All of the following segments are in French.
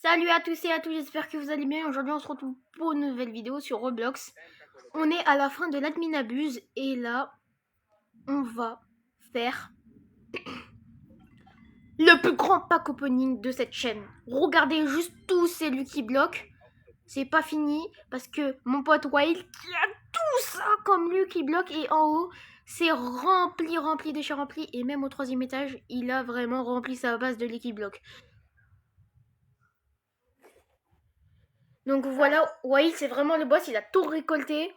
Salut à tous et à toutes, j'espère que vous allez bien. Aujourd'hui on se retrouve pour une nouvelle vidéo sur Roblox. On est à la fin de l'admin abuse et là on va faire le plus grand pack opening de cette chaîne. Regardez juste tous ces Lucky Blocks. C'est pas fini parce que mon pote Wild qui a tout ça comme Lucky Block et en haut c'est rempli de chez rempli et même au 3e étage il a vraiment rempli sa base de Lucky Block. Donc voilà, Wild c'est vraiment le boss, il a tout récolté.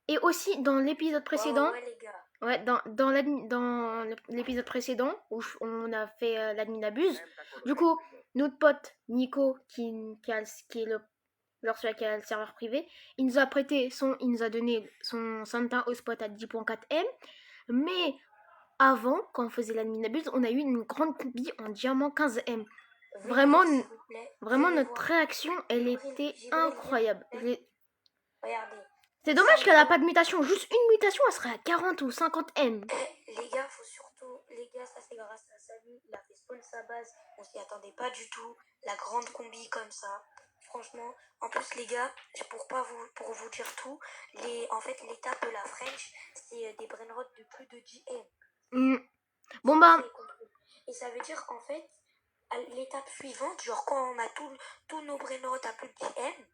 Et aussi dans l'épisode précédent, dans l'épisode précédent où on a fait l'admin abuse, du coup notre pote Nico qui est celui qui a le serveur privé, il nous a donné son Santa au spot à 10.4 M, mais avant quand on faisait l'admin abuse, on a eu une grande combi en diamant 15 M. Vraiment notre réaction elle était incroyable. Regardez. C'est dommage qu'elle n'a pas de mutation. Juste une mutation, elle serait à 40 ou 50 M. Les gars, faut surtout... Les gars, ça c'est grâce à Samy. Il a fait spawn sa base. On s'y attendait pas du tout. La grande combi comme ça. Franchement. En plus, les gars, pour vous dire tout, en fait, l'étape de la French, c'est des brainrots de plus de 10 M. Bon bah... Et ça veut dire, en fait, à l'étape suivante, genre quand on a tous nos brainrots à plus de 10 M,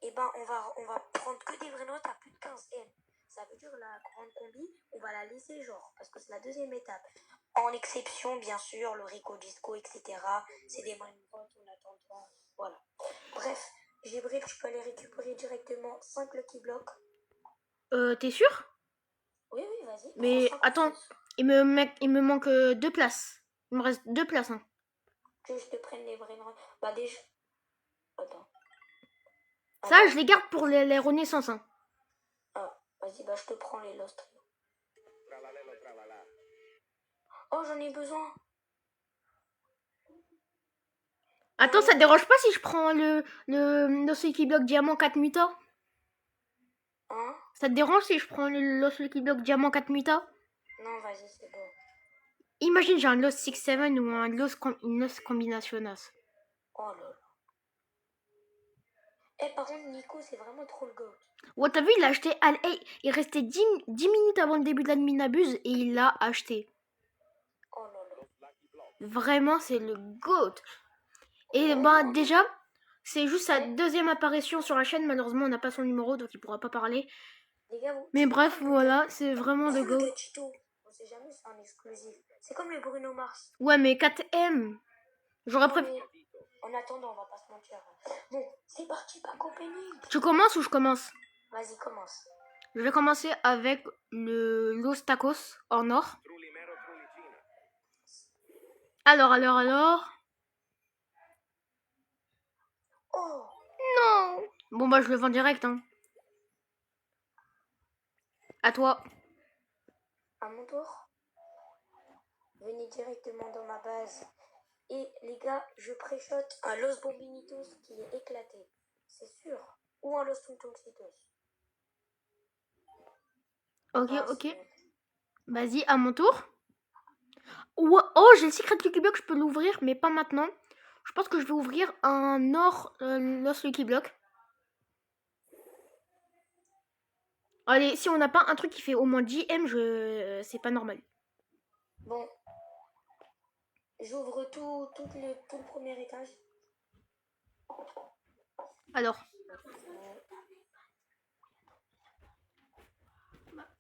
et ben on va prendre que des vraies notes à plus de 15 M. Ça veut dire la grande combi, on va la laisser genre, parce que c'est la deuxième étape. En exception, bien sûr, le Rico Disco, etc. C'est des vraies notes, on attend le temps. Voilà. Bref, Gibril, tu peux aller récupérer directement 5 Lucky Blocks. T'es sûr? Oui, vas-y. Mais attends, il me manque 2 places. Il me reste 2 places. Hein. Que je te prenne les vraies notes. Bah déjà... Attends. Ça, je les garde pour les renaissances. Hein. Ah, vas-y, bah je te prends les Lost. Oh, j'en ai besoin. Attends, ça te dérange pas si je prends le Lucky Block Diamant 4 Muta? Hein? Ça te dérange si je prends le Lucky Block Diamant 4 Muta? Non, vas-y, c'est bon. Imagine, j'ai un Lost 6-7 ou une Lost Combinationas. Oh là là. Par contre, Nico, c'est vraiment trop le goat. Ouais, t'as vu, il a acheté. Il restait 10 minutes avant le début de l'admin abuse et il l'a acheté. Oh là là. Vraiment, c'est le GOAT. Et bah, déjà, c'est juste sa deuxième apparition sur la chaîne. Malheureusement, on n'a pas son numéro, donc il pourra pas parler. Les gars, mais bref, voilà, c'est vraiment le GOAT. On sait jamais, c'est un exclusif. C'est comme le Bruno Mars. Ouais, mais 4M. J'aurais préféré. En attendant, on va pas se mentir. Bon, c'est parti, pas opening. Tu commences ou je commence? Vas-y, commence. Je vais commencer avec le Los Tacos en or. Alors. Oh non. Bon bah je le vends direct. Hein. À toi. À mon tour. Venez directement dans ma base. Et les gars, je préchote un Los Bombinitos qui est éclaté. C'est sûr. Ou un Los Tuntuncitos. Ok. Vas-y, à mon tour. Oh, j'ai le secret Lucky Block, je peux l'ouvrir, mais pas maintenant. Je pense que je vais ouvrir un or Lost Lucky Block. Allez, si on n'a pas un truc qui fait au moins 10 M, c'est pas normal. Bon. J'ouvre tout le premier étage. Alors.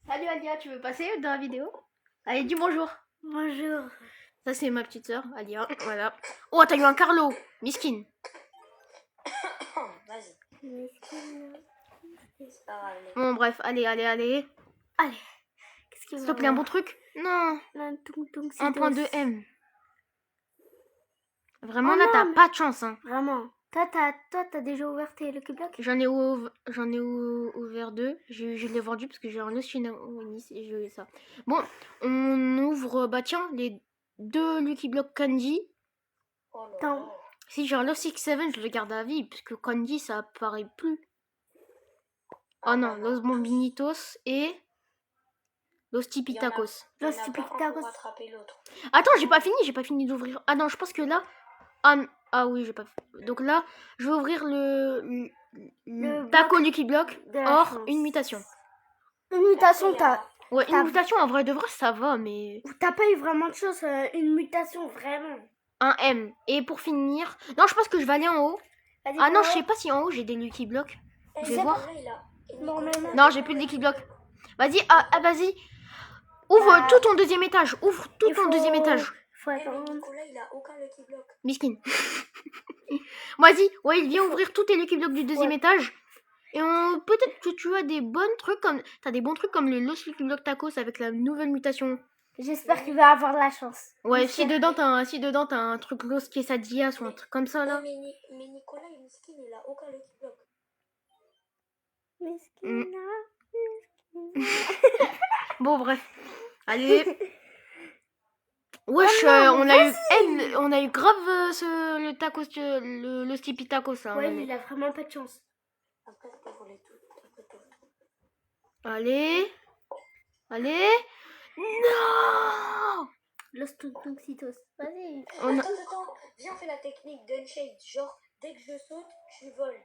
Salut Alia, tu veux passer dans la vidéo? Allez, dis bonjour. Bonjour. Ça c'est ma petite soeur, Alia. Voilà. Oh, t'as eu un Carlo. Miskin. Vas-y. Bon, bref, allez. Allez. Qu'est-ce qu'il te plaît, un bon truc? Non. 1.2 M. Vraiment, là, t'as pas de chance. Hein. Vraiment. Toi, t'as déjà ouvert tes Lucky Blocks? J'en ai ouvert 2. Je l'ai vendu parce que j'ai un Chine au Nice et j'ai eu ça. Bon, on ouvre, bah tiens, les 2 Lucky Block Candy. Oh si j'ai un Lost 6-7, je le garde à vie parce que Candy, ça apparaît plus. Oh non, Los Bombinitos et Los Tipitacos. Los Tipitacos. Attends, j'ai pas fini d'ouvrir. Ah non, je pense que là... Ah oui, j'ai pas fait. Donc là, je vais ouvrir Le Taco bloc Lucky Block. de la Or, chance. une mutation. Une mutation, Après, il y a- Ouais, T'as- une mutation en vrai de vrai, ça va, mais. t'as pas eu vraiment de chance. Une mutation, vraiment. Un M. Et pour finir. Non, je pense que je vais aller en haut. Vas-y, Ah non, va je sais voir. pas si en haut j'ai des Lucky Blocks. Eh, Je vais voir. Nicolas, il a- Non, Nicolas, non, il a non. Non, j'ai aucun plus de Lucky Lucky Block. Vas-y, vas-y. Ouvre Bah, tout ton deuxième étage. Ouvre tout il ton faut- deuxième étage. Faut Eh, mais attendre. Nicolas, il a aucun Lucky Block. Miskin. Vas-y, ouais, il vient ouvrir tous tes Lucky Blocks du deuxième Ouais. étage. Et peut-être que tu as des bons trucs comme. T'as des bons trucs comme le Los Lucky Block Tacos avec la nouvelle mutation. J'espère qu'il va avoir de la chance. Ouais, si J'espère. dedans t'as un truc Los Quesadillas ou un truc comme ça Eh, là. mais Nicolas, il est miskin, il a aucun Lucky Block. Mesquina, Bon, bref. Allez. Wesh, Oh non, mais on a eu grave le tacos, le Stippy Tacos là. Ouais, mais il a vraiment pas de chance. Après, tu peux voler tout. Après, tout. Allez. Allez. Non. Los Tontoncitos. Vas-y. On a- Attends. Viens, on fait la technique d'Unshade. Genre, dès que je saute, tu voles.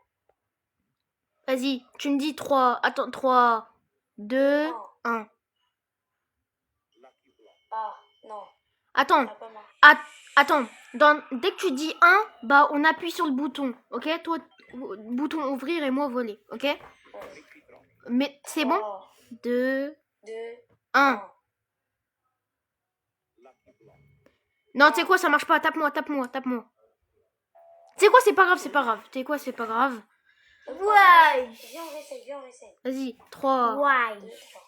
Vas-y, tu me dis 3. Attends, 3, 2, 1. Ah, non, Attends, ça n'a pas marché. attends. Dès que tu dis 1, bah on appuie sur le bouton, ok? Toi, bouton ouvrir et moi voler, ok? Mais c'est bon? 3, 2, 2, 1. 1. Non, tu sais quoi, ça marche pas. Tape-moi. Tu sais quoi, c'est pas grave. Tu sais quoi, Ouais. Viens, on réessaye. Vas-y, 3. Ouais. 2, 3.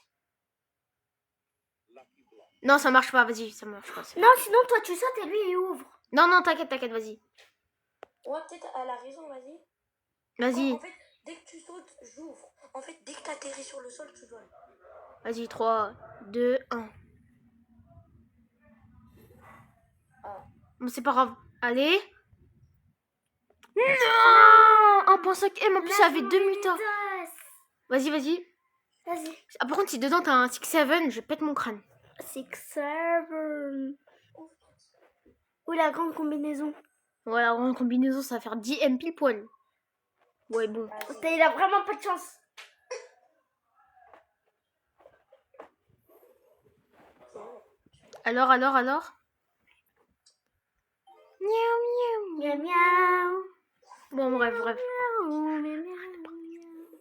Non, ça marche pas, vas-y, ça marche pas. Non, sinon, toi, tu sautes et lui, il ouvre. Non, t'inquiète, vas-y. Ouais, peut-être elle a raison, vas-y. Vas-y, En fait, dès que tu sautes, j'ouvre. En fait, dès que tu atterris sur le sol, tu voles. vas-y, 3, 2, 1. Ah. Bon, c'est pas grave. Allez. Non 1.5 M, en plus, ça avait 2 mutas. Vas-y. Vas-y. Ah, par contre, si dedans t'as un 6-7, je pète mon crâne. 6-7. Ou la grande combinaison. Voilà, en combinaison, ça va faire 10 M pile poil. Ouais, bon. Vas-y. Il a vraiment pas de chance. Alors Miaou, miaou. Bon, bref. Miaou, miaou, miaou.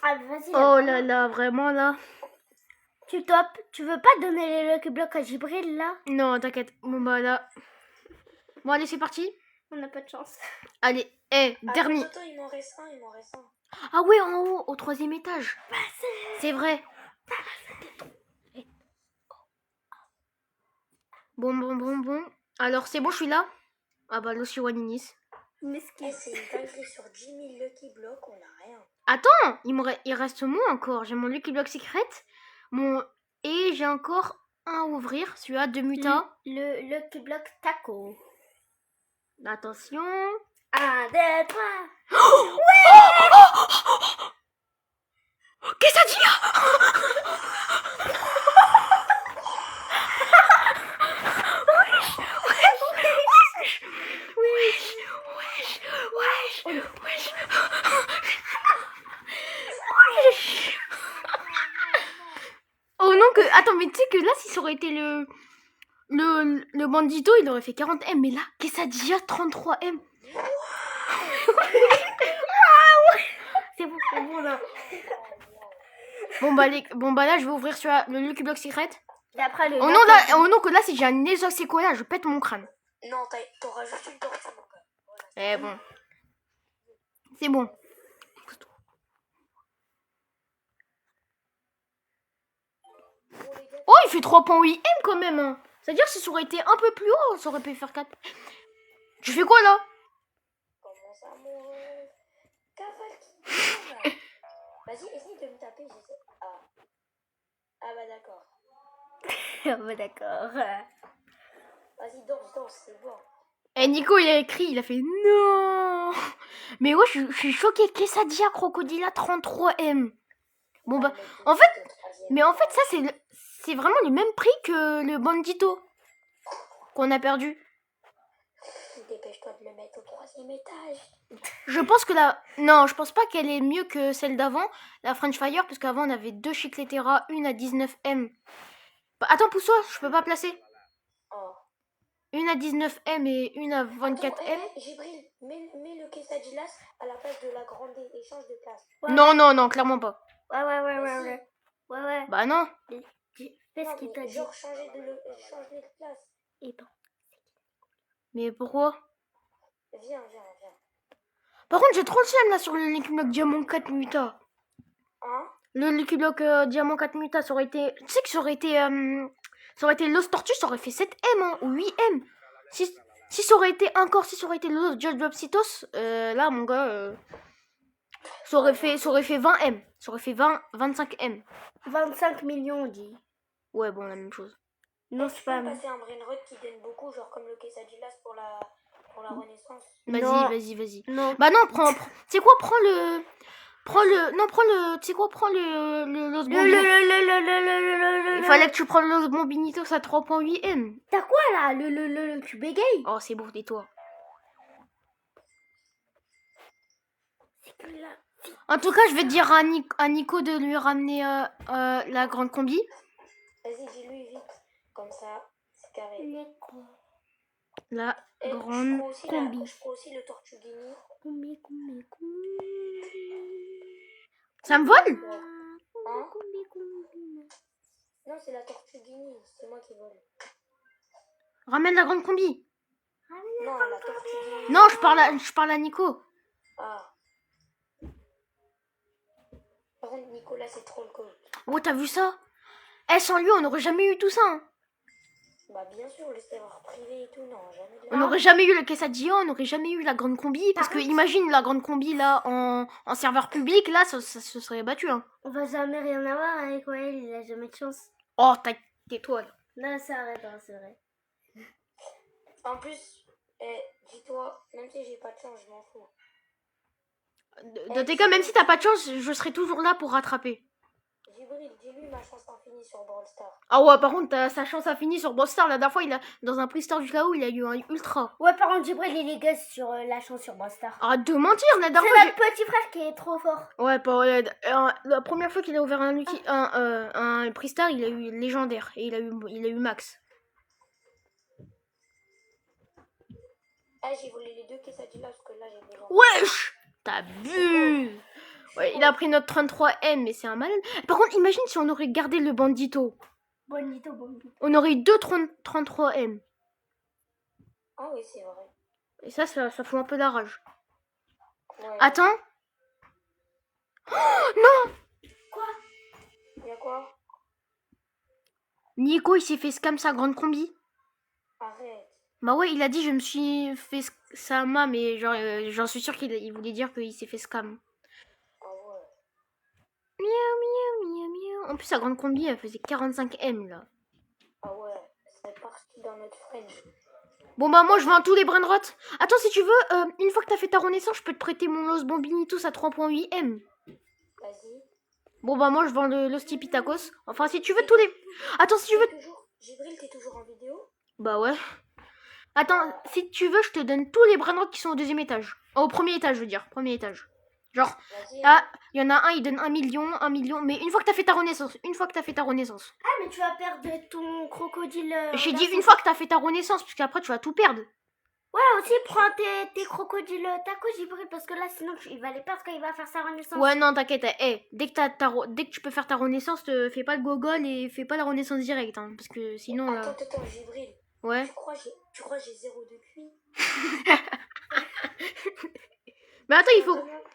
Ah, vas-y. Oh là là, vraiment là. Tu topes. Tu veux pas donner les Lucky Blocks à Gibril, là? Non, t'inquiète. Bon, bah là. Bon, allez, c'est parti. On n'a pas de chance. Allez, dernier. Attends, il m'en reste un. Ah ouais, en haut, au 3e étage. C'est vrai. Bon. Alors, c'est bon, je suis là. Ah bah, l'Ossi Waninis. Mesquin. Eh, c'est une dinguerie sur 10 000 Lucky Blocks, on a rien. Attends, il reste moi encore. J'ai mon Lucky Block Secret. Et j'ai encore un à ouvrir. Celui-là, 2 mutas. Le Lucky Block Taco. Attention. 1, 2, 3. Qu'est-ce que ça dit? Oh non, attends, mais tu sais que là, si ça aurait été le bandito, il aurait fait 40 M. Mais là, Quesadilla 33 M. C'est bon là. Bon bah là, je vais ouvrir sur le Lucky Block Secret. Et après, le Oh non, que là, si j'ai un Exosequoia, je pète mon crâne. Non, t'auras juste une tortue, mon gars. Voilà. Eh bon. C'est bon. Bon, les gars, Oh, il fait 3.8 M quand même. Hein. C'est-à-dire que si ça aurait été un peu plus haut, ça aurait pu faire 4. Tu fais quoi là? comment ça, mon cavalier? Vas-y, essaye de me taper, j'essaie. Ah bah d'accord. Ah bah d'accord. Vas-y, danse, c'est bon. Eh Nico, il a écrit, il a fait non. Mais ouais, je suis choquée. Quesadilla Crocodila 33 M. Bon bah, en fait, ça c'est vraiment les mêmes prix que le Bandito qu'on a perdu. Dépêche-toi de le mettre au 3e étage. Je pense que non, je pense pas qu'elle est mieux que celle d'avant, la French Fire, parce qu'avant on avait 2 Chicletera, une à 19M. Bah, attends, pousse-toi, je peux pas placer. Oh. Une à 19M et une à 24M. Attends, Gibril, mets le quesadillas à la place de la grande et change de place. Ouais, Non, non, non, clairement pas. Ouais. Bah non. Fais ce qu'il t'a dit. Genre changer de place. Et bon. Mais pourquoi? Viens. Par contre, j'ai trop le seum là sur le Lucky Block Diamant 4 Muta. Hein? Le Lucky Block Diamant 4 Muta, ça aurait été... Tu sais que ça aurait été Lost Tortue, ça aurait fait 7M hein, ou 8M. Si ça aurait été Lost Just Drop Citos, là mon gars, ça aurait fait 20M. Ça aurait fait 25M. 25 millions, on dit. Ouais, bon, la même chose. Non, Tu c'est peux pas... me passer un brainrot qui donne beaucoup, genre comme le quesadillas pour la renaissance. Non. Vas-y. Non. Bah non, tu sais quoi, prends le... Tu sais quoi, prends le Los Bombinitos. Il fallait que tu prennes le Los Bombinitos à 3.8M. T'as quoi là? Le tu bégayes? Oh, c'est beau, tais-toi. C'est que là. En tout cas, je vais te dire à Nico de lui ramener la grande combi. Vas-y, dis-lui vite. Comme ça, c'est carré. La Et grande combi. je prends aussi le Tortuguini. Combi. Ça me vole? Hein? Non, c'est la Tortuguini. C'est moi qui vole. Ramène la grande combi. Non, la Tortuguini. Non, je parle à Nico. Ah. Par contre, Nicolas, c'est trop le code. Oh, t'as vu ça? Sans lui, on n'aurait jamais eu tout ça. Hein. Bah, bien sûr, le serveur privé et tout, non, jamais de la On n'aurait jamais eu le quesadilla, on n'aurait jamais eu la grande combi. Parce que imagine la grande combi là en serveur public, là, ça se serait battu. Hein. On va jamais rien avoir avec Wael, il a jamais de chance. Oh, tais-toi là. Non, ça arrête, hein, c'est vrai. En plus, dis-toi, même si j'ai pas de chance, je m'en fous. Dans tes cas, même si t'as pas de chance, je serai toujours là pour rattraper. Gibril, dis-lui ma chance infinie sur Brawl Stars. Ah ouais, par contre, sa chance infinie sur Brawl Stars. La dernière fois, dans un Prestar du chaos, il a eu un ultra. Ouais, par contre, Gibril, il est gaz sur la chance sur Brawl Stars. Arrête de mentir, la C'est dernière fois. notre petit frère qui est trop fort. Ouais, la première fois qu'il a ouvert un Prestar, il a eu légendaire. Et il a eu max. J'ai volé les 2 quesadillas parce que là, j'ai besoin. Wesh! T'as bu! Ouais, il a pris notre 33M, mais c'est un malade. Par contre, imagine si on aurait gardé le Bandito. Bonito. On aurait eu 33M. Ah oui, c'est vrai. Et ça fout un peu la rage. Ouais. Attends. Y'a quoi? Nico, il s'est fait scam sa grande combi. Arrête. Bah ouais, il a dit je me suis fait scam, mais genre, j'en suis sûre qu'il voulait dire qu'il s'est fait scam. Ah ouais. Miaou. En plus, sa grande combi, elle faisait 45M là. Ah ouais. C'est parti dans notre friend. Bon bah moi je vends tous les brainrots. Attends, si tu veux, une fois que t'as fait ta renaissance, je peux te prêter mon Los Bombinitos à 3.8M. Vas-y. Bon bah moi je vends le Los Tipitacos. Enfin si tu veux tous les... Attends, si tu veux... Gibril, t'es toujours en vidéo? Bah ouais. Attends, si tu veux, je te donne tous les brainrots qui sont au 2e étage. Oh, au 1er étage, je veux dire. 1er étage. Genre, Vas-y. ah, il y en a un, il donne 1 million. Mais une fois que t'as fait ta renaissance. Ah, mais tu vas perdre ton crocodile. J'ai dit une fois que t'as fait ta renaissance, parce qu'après tu vas tout perdre. Ouais, aussi prends tes crocodiles tacos, Gibril, parce que là, sinon, il va les perdre quand il va faire sa renaissance. Ouais, non, t'inquiète. Dès que tu peux faire ta renaissance, fais pas le gogol et fais pas la renaissance directe. Hein, parce que sinon... Attends, Gibril. Ouais. Tu crois que j'ai 0 de QI? Mais attends,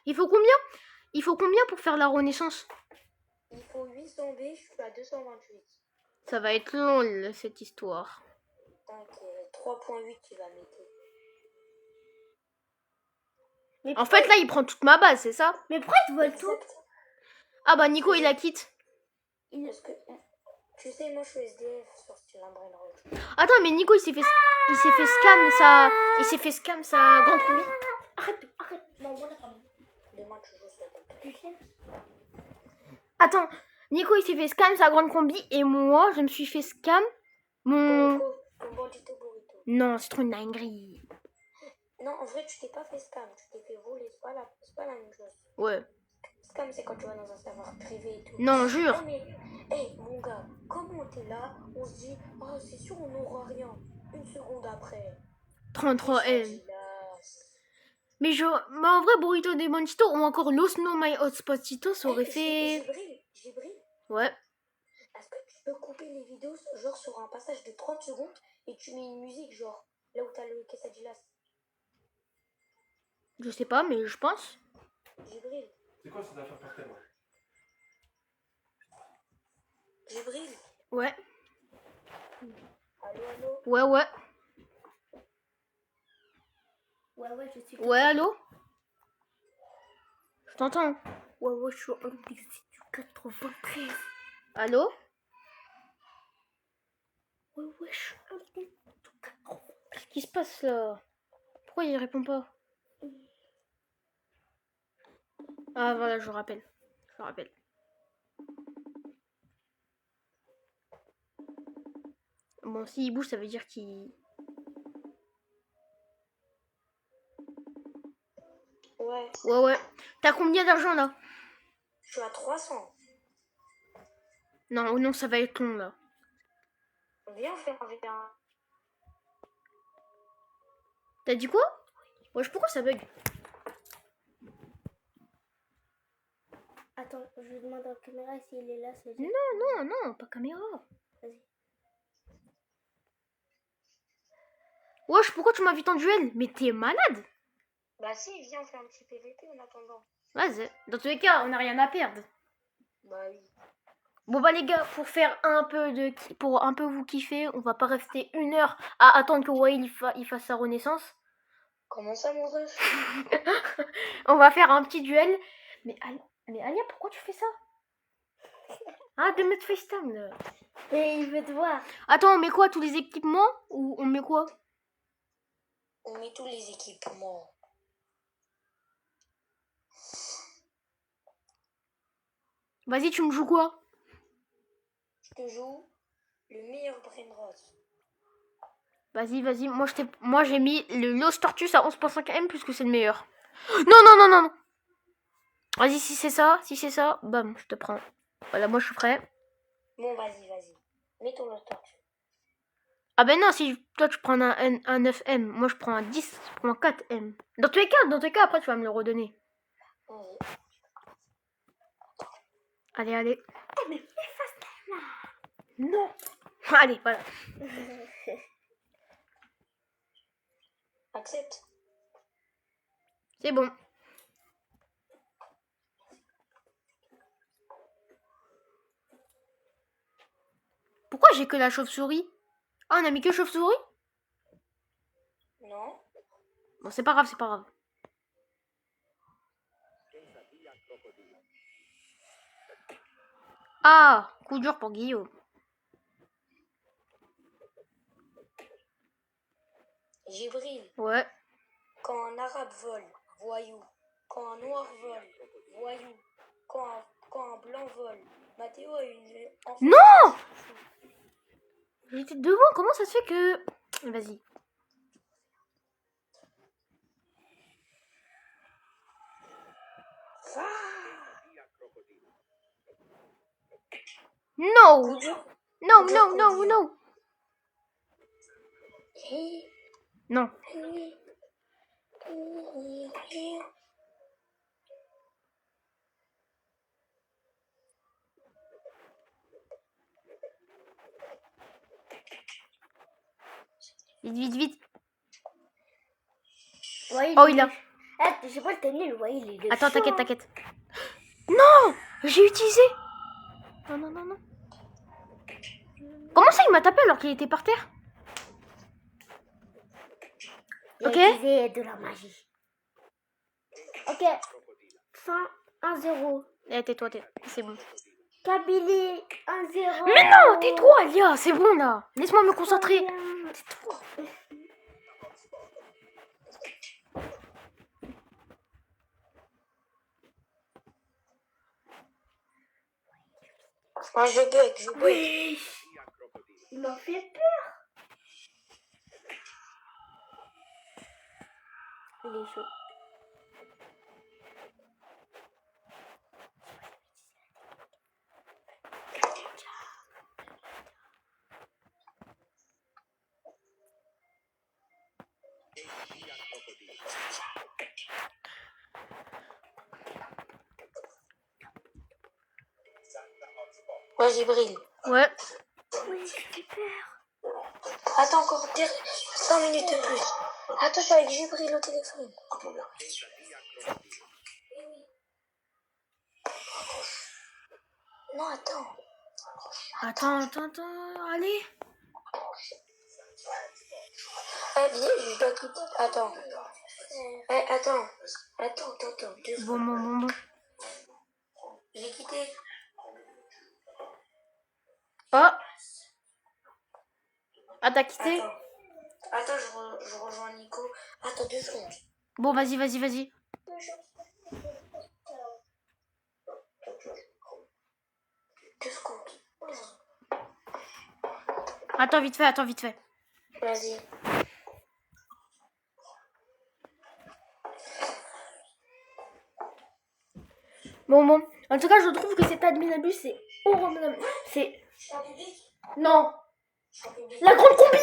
il faut combien? Il faut combien pour faire la renaissance? Il faut 800 B, je suis à 228. Ça va être long, cette histoire. T'inquiète, 3.8 tu vas mettre. Mais En fait, là, il prend toute ma base, c'est ça? Mais pourquoi tu voles tout? Ah bah, Nico, il la quitte. Parce que, tu sais, moi je suis SDF sur style brainrot. Attends, mais Nico, il s'est fait scam sa grande combi. Arrête. Non, voilà, pardon. Demain tu joues sur ton. Attends, Nico, il s'est fait scam sa grande combi et moi, je me suis fait scam mon... Ton bandito burrito. Non, c'est trop une dinguerie. Non, en vrai, tu t'es pas fait scam, tu t'es fait voler, c'est pas la même chose. Ouais. Scam, c'est quand tu vas dans un serveur privé et tout. Non, jure. Eh, mais, hey, mon gars, comment t'es là? On se dit, oh, c'est sûr, on n'aura rien. Une seconde après. 33 M. Chillax. Mais en vrai, Burrito des Monchito ou encore Los No My Hotspotito, ça aurait fait... Jibril, Ouais. est-ce que tu peux couper les vidéos genre sur un passage de 30 secondes et tu mets une musique genre là où t'as le quesadillas? Je sais pas, mais je pense. Jibril, C'est quoi ces affaires par terre là? Jibril, Ouais. allô? Ouais, ouais. Ouais, je suis. Ouais, allô? Je t'entends. Ouais, je suis en Dixie du 93. Allô? Ouais, je suis en Dixie du 93. Qu'est-ce qui se passe là? Pourquoi il répond pas? Ah voilà, je rappelle. Je rappelle. Bon, s'il bouge, ça veut dire qu'il... Ouais, Ouais. T'as combien d'argent là? je suis à 300. Non, ça va être long là. Viens faire un. T'as dit quoi? Wesh, pourquoi ça bug? Attends, je demande à la caméra s'il est là. C'est juste... Non, pas caméra. Vas-y. Wesh, pourquoi tu m'invites en duel? Mais t'es malade? Bah si, viens, on fait un petit PVP en attendant. Vas-y. Dans tous les cas, on n'a rien à perdre. Bah oui. Bon bah les gars, pour faire pour un peu vous kiffer, on va pas rester 1 heure à attendre que Wael il fasse sa renaissance. Comment ça, mon ref? On va faire un petit duel. Mais Alia, pourquoi tu fais ça? Arrête de mettre FaceTime là. Et il veut te voir. Attends, on met quoi? Tous les équipements? Ou on met quoi? On met tous les équipements. Vas-y, tu me joues quoi? Je te joue le meilleur brainrot. Vas-y. Moi j'ai mis le Los Tortus à 11.5 M puisque c'est le meilleur. Non. Vas-y, si c'est ça, bam, je te prends. Voilà, moi je suis prêt. Bon, vas-y. Mets ton tortue. Ah ben non, si toi tu prends un 9M, moi je prends un 10, je prends un 4M. Dans tous les cas, après tu vas me le redonner. Vas-y. Allez. Eh, mais efface là. Non. Allez, voilà. Accepte. C'est bon. Pourquoi j'ai que la chauve-souris? Ah, on a mis que chauve-souris? Non. Bon, c'est pas grave. Ah, coup dur pour Guillaume. Jibril. Ouais. Quand un arabe vole, voyou. Quand un noir vole, voyou. Quand un blanc vole. Mathéo a une... Non! J'étais devant, comment ça se fait que... Vas-y. No! No! Non. Vite. Ouais, Oh, il a... Eh, j'ai pas le tenir, ouais, il est Attends, chaud. t'inquiète. Non! J'ai utilisé... Non. Comment ça, il m'a tapé alors qu'il était par terre? Il a Ok. utilisé de la magie. Ok. 1-0. Eh, tais-toi, c'est bon. Kabylie, 1-0. Mais non, tais-toi, Alia, c'est bon là. Laisse-moi me concentrer. Tais-toi. Ah, je bug, je bug. Oui. Il m'a fait peur. Il est chaud. Ouais, Jibril. Ouais. Oui, j'ai fait peur. Attends encore 5 minutes de plus. Attends, je suis avec Jibril au téléphone. Non, attends. Attends, allez. Eh, bien, je dois quitter. Attends. Eh, attends. Attends. 2 secondes. Bon. J'ai quitté. Oh. Ah, t'as quitté? Attends, je rejoins Nico. Attends 2 secondes. Bon, vas-y. 2 secondes. Attends, vite fait. Vas-y. Bon. En tout cas, je trouve que cet adminabus, c'est horrible. C'est... Je suis en public. Non. Je suis en public. La grande combi.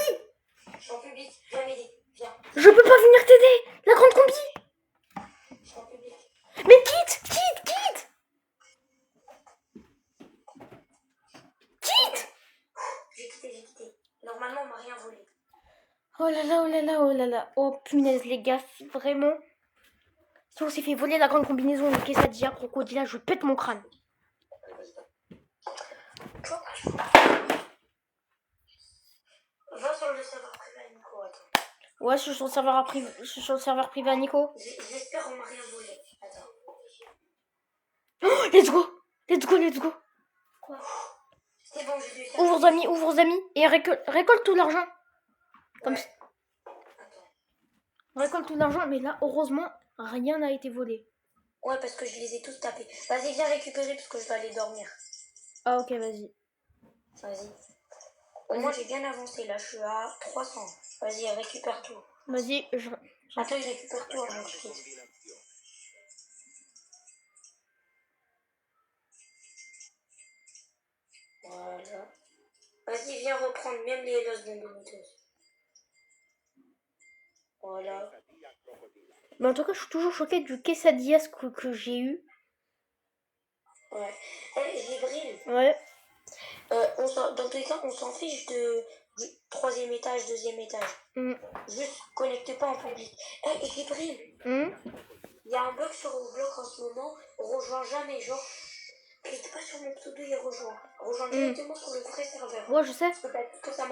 Je suis en public. Viens m'aider. Viens. Je peux pas venir t'aider. La grande combi. Je suis en public. Mais quitte. J'ai quitté. Normalement, on m'a rien volé. Oh là là. Oh punaise, les gars, si vraiment... Si on s'est fait voler la grande combinaison de quesadilla crocodile, je pète mon crâne. Va sur le serveur privé à Nico, attends. Ouais, je suis sur le serveur privé à Nico. J'espère qu'on m'a rien volé. Attends. Oh, let's go. Quoi? C'est bon, j'ai dû faire. Ouvre vos amis et récolte tout l'argent. Comme ça. Attends. Récolte tout l'argent, mais là, heureusement, rien n'a été volé. Ouais, parce que je les ai tous tapés. Vas-y, viens récupérer parce que je dois aller dormir. Ah, ok, vas-y. Vas-y. Moi, j'ai bien avancé là, je suis à 300. Vas-y, récupère tout. Vas-y, Attends, je récupère tout avant que je quitte. Voilà. Vas-y, viens reprendre même les los de Doritos. Voilà. Mais en tout cas, je suis toujours choquée du quesadillas que j'ai eu. Ouais. Eh, Jibril, Ouais. dans tous les cas, on s'en fiche du 3e étage, 2e étage. Juste, connecte pas en public. Eh, Jibril, il y a un bug sur Roblox en ce moment. Rejoins jamais, genre, clique pas sur mon pseudo et rejoins. Rejoins directement sur le vrai serveur. Ouais, je sais. Parce que ça